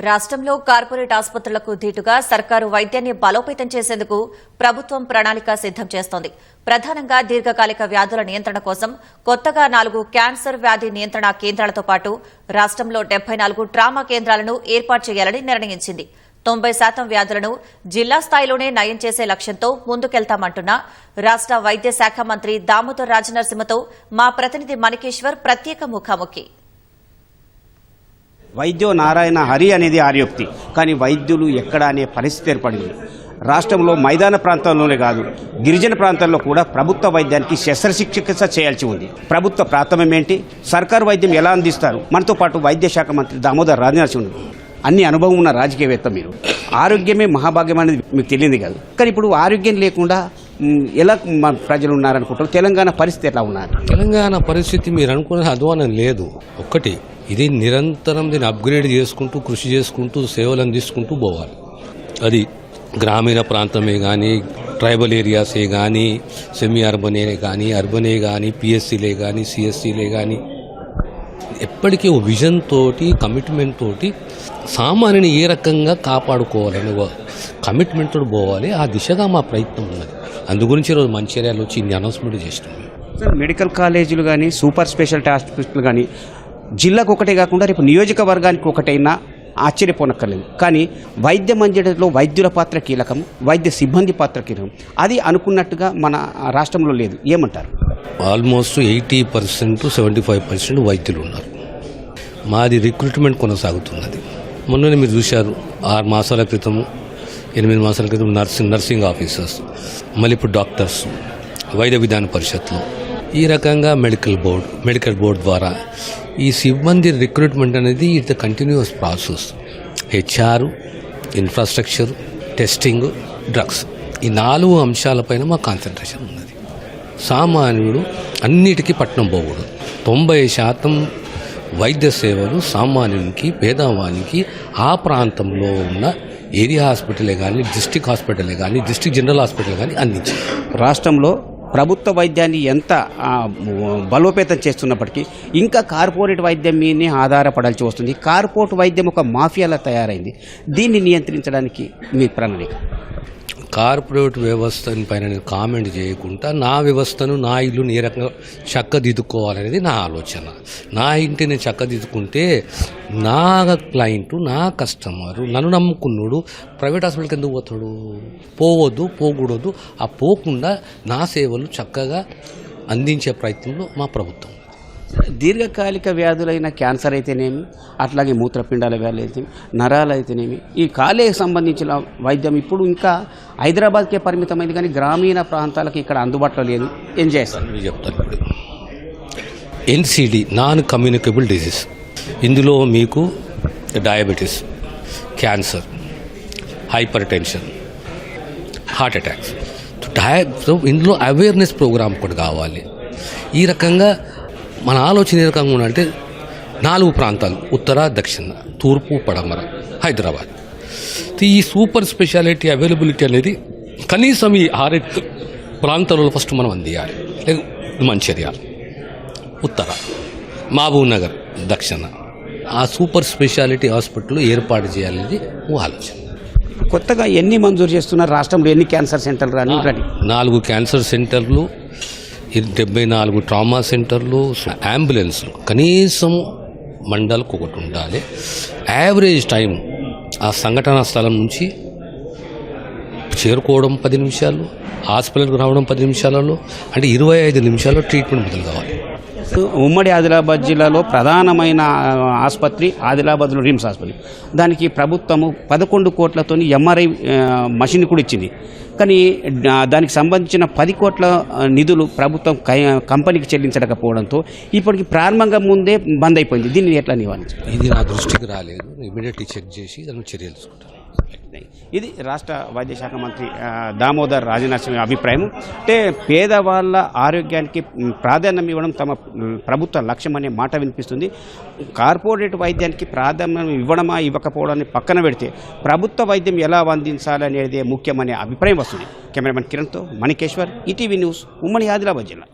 రాష్ట్రంలో కార్పొరేట్ ఆసుపత్రులకు ధీటుగా సర్కారు వైద్యాన్ని బలోపేతం చేసేందుకు ప్రభుత్వం ప్రణాళిక సిద్దం చేస్తోంది. ప్రధానంగా దీర్ఘకాలిక వ్యాధుల నియంత్రణ కోసం కొత్తగా 4 క్యాన్సర్ వ్యాధి నియంత్రణ కేంద్రాలతో పాటు రాష్ట్రంలో 74 ట్రామా కేంద్రాలను ఏర్పాటు చేయాలని నిర్ణయించింది. 90% వ్యాధులను జిల్లా స్థాయిలోనే నయం చేసే లక్ష్యంతో ముందుకెళ్తామంటున్న రాష్ట్ర వైద్య శాఖ మంత్రి దామోదర్ రాజనరసింహతో మా ప్రతినిధి మణికేశ్వర్ ప్రత్యేక ముఖాముఖి. వైద్యో నారాయణ హరి అనేది ఆర్యోక్తి, కానీ వైద్యులు ఎక్కడ అనే పరిస్థితి ఏర్పడింది. రాష్ట్రంలో మైదాన ప్రాంతంలోనే కాదు, గిరిజన ప్రాంతాల్లో కూడా ప్రభుత్వ వైద్యానికి శస్త్రచికిత్స చేయాల్సి ఉంది. ప్రభుత్వ ప్రాథమ్యం ఏంటి, సర్కారు వైద్యం ఎలా అందిస్తారు? మనతో పాటు వైద్య శాఖ మంత్రి దామోదర్ రాజనరసింహ. అన్ని అనుభవం ఉన్న రాజకీయవేత్త మీరు. ఆరోగ్యమే మహాభాగ్యం అనేది మీకు తెలియదు కాదు, కానీ ఇప్పుడు ఆరోగ్యం లేకుండా ఎలా ప్రజలు ఉన్నారనుకుంటారు? తెలంగాణ పరిస్థితి ఎట్లా ఉన్నారు? తెలంగాణ పరిస్థితి మీరు అనుకునే అధ్వానం లేదు. ఒక్కటి, ఇది నిరంతరం దీన్ని అప్గ్రేడ్ చేసుకుంటూ కృషి చేసుకుంటూ సేవలు అందించుకుంటూ పోవాలి. అది గ్రామీణ ప్రాంతమే కానీ, ట్రైబల్ ఏరియాసే కానీ, సెమీ అర్బనే కానీ, అర్బనే కానీ, పిఎస్సీలే కానీ, సిఎస్సీలే కానీ, ఎప్పటికీ ఓ విజన్ తోటి కమిట్మెంట్ తోటి సామాన్యుని ఏ రకంగా కాపాడుకోవాలని కమిట్మెంట్ తోటి పోవాలి. ఆ దిశగా మా ప్రయత్నం ఉన్నది. అందుగురించి ఈరోజు మంచిర్యాలలో వచ్చి ఇన్ని అనౌన్స్మెంట్ చేస్తున్నాం. మెడికల్ కాలేజీలు కానీ, సూపర్ స్పెషాలిటీ హాస్పిటల్ కానీ జిల్లాకు ఒకటే కాకుండా రేపు నియోజకవర్గానికి ఒకటైనా ఆశ్చర్యపోనక్కర్లేదు. కానీ వైద్య మంజూరులో వైద్యుల పాత్ర కీలకం, వైద్య సిబ్బంది పాత్ర కీలకం. అది అనుకున్నట్టుగా మన రాష్ట్రంలో లేదు. ఏమంటారు? ఆల్మోస్ట్ 80% 75% వైద్యులు ఉన్నారు. మాది రిక్రూట్మెంట్ కొనసాగుతున్నది. మొన్ననే మీరు చూశారు, 6 మాసాల క్రితము 8 మాసాల క్రితం నర్సింగ్ ఆఫీసర్స్, మళ్ళీ ఇప్పుడు డాక్టర్స్, వైద్య విధాన పరిషత్లో ఈ రకంగా మెడికల్ బోర్డు ద్వారా ఈ సిబ్బంది రిక్రూట్మెంట్ అనేది it's continuous process. HR, infrastructure, testing, drugs, ఈ 4 అంశాలపైన మా కాన్సన్ట్రేషన్ ఉన్నది. సామాన్యుడు అన్నిటికీ పట్నం పోకూడదు. 90% వైద్య సేవలు సామాన్యునికి, పేదవానికి ఆ ప్రాంతంలో ఉన్న ఏరియా హాస్పిటలే కానీ, డిస్ట్రిక్ట్ హాస్పిటలే కానీ, డిస్ట్రిక్ట్ జనరల్ హాస్పిటల్ కానీ అందించారు. రాష్ట్రంలో ప్రభుత్వ వైద్యాన్ని ఎంత బలోపేతం చేస్తున్నప్పటికీ ఇంకా కార్పొరేట్ వైద్యం మీదనే ఆధారపడాల్సి వస్తుంది. కార్పొరేట్ వైద్యం ఒక మాఫియాలా తయారైంది. దీన్ని నియంత్రించడానికి మీ ప్రణాళిక? కార్పొరేట్ వ్యవస్థ పైన నేను కామెంట్ చేయకుండా నా వ్యవస్థను, నా ఇల్లుని ఏ రకంగా చక్కదిద్దుకోవాలనేది నా ఆలోచన. నా ఇంటిని చక్కదిద్దుకుంటే నా క్లయింట్, నా కస్టమరు, నన్ను నమ్ముకున్నాడు ప్రైవేట్ హాస్పిటల్కి ఎందుకు పోతాడు? పోకూడదు. ఆ పోకుండా నా సేవలు చక్కగా అందించే ప్రయత్నంలో మా ప్రభుత్వం. దీర్ఘకాలిక వ్యాధులైన క్యాన్సర్ అయితేనేమి, అట్లాగే మూత్రపిండాల వ్యాధులు అయితేనేమి, నరాలు అయితేనేమి, ఈ కాలేకి సంబంధించిన వైద్యం ఇప్పుడు ఇంకా హైదరాబాద్కే పరిమితమైంది, కానీ గ్రామీణ ప్రాంతాలకు ఇక్కడ అందుబాటులో లేదు. ఏం చేస్తారు? మీరు చెప్తాను. ఇప్పుడు ఎన్సిడి, నాన్ కమ్యూనికబుల్ డిసీజ్, ఇందులో మీకు diabetes, cancer, hyper tension, heart attacks, ఇందులో అవేర్నెస్ ప్రోగ్రామ్ కూడా కావాలి. ఈ రకంగా మన ఆలోచన ఏ రకంగా ఉండాలంటే 4 ప్రాంతాలు, ఉత్తర, దక్షిణ, తూర్పు, పడమర, హైదరాబాద్. ఈ సూపర్ స్పెషాలిటీ అవైలబిలిటీ అనేది కనీసం ఈ 6 ప్రాంతాలలో ఫస్ట్ మనం అందియాలి. మంచిర్యాల, ఉత్తర, మహబూబ్ నగర్, దక్షిణ, ఆ సూపర్ స్పెషాలిటీ హాస్పిటల్ ఏర్పాటు చేయాలనేది ఆలోచన. కొత్తగా ఎన్ని మంజూరు చేస్తున్నారు? రాష్ట్రంలో ఎన్ని క్యాన్సర్ సెంటర్లు? 4 క్యాన్సర్ సెంటర్లు, 74 ట్రామా సెంటర్లు, అంబులెన్స్లు కనీసం మండలకు ఒకటి ఉండాలి. యావరేజ్ టైం ఆ సంఘటనా స్థలం నుంచి చేరుకోవడం 10 నిమిషాలు, హాస్పిటల్కి రావడం 10 నిమిషాలలో, అంటే 25 నిమిషాల్లో ట్రీట్మెంట్ మొదలు కావాలి. ఉమ్మడి ఆదిలాబాద్ జిల్లాలో ప్రధానమైన ఆసుపత్రి ఆదిలాబాద్లో రిమ్స్ ఆసుపత్రి. దానికి ప్రభుత్వము 11 కోట్లతో ఎంఆర్ఐ మషిన్ కూడా ఇచ్చింది. కానీ దానికి సంబంధించిన 10 కోట్ల నిధులు ప్రభుత్వం కంపెనీకి చెల్లించకపోవడంతో ఇప్పటికి ప్రారంభంగా ముందే బంద్ అయిపోయింది. దీన్ని ఎట్లా నివారించాలి? ఇది నా దృష్టికి రాలేదు. ఇమీడియట్లీ చెక్ చేసి దాన్ని చర్యలు తీసుకుంటాను. ఇది రాష్ట్ర వైద్య శాఖ మంత్రి దామోదర్ రాజనరసింహ అభిప్రాయం. అంటే పేదవాళ్ళ ఆరోగ్యానికి ప్రాధాన్యం ఇవ్వడం తమ ప్రభుత్వ లక్ష్యం అనే మాట వినిపిస్తుంది. కార్పొరేట్ వైద్యానికి ప్రాధాన్యం ఇవ్వడమా ఇవ్వకపోవడాన్ని పక్కన పెడితే ప్రభుత్వ వైద్యం ఎలా అందించాలనేది ముఖ్యమనే అభిప్రాయం వస్తుంది. కెమెరామెన్ కిరణ్తో మణికేశ్వర్, ఈటీవీ న్యూస్, ఉమ్మడి ఆదిలాబాద్ జిల్లా.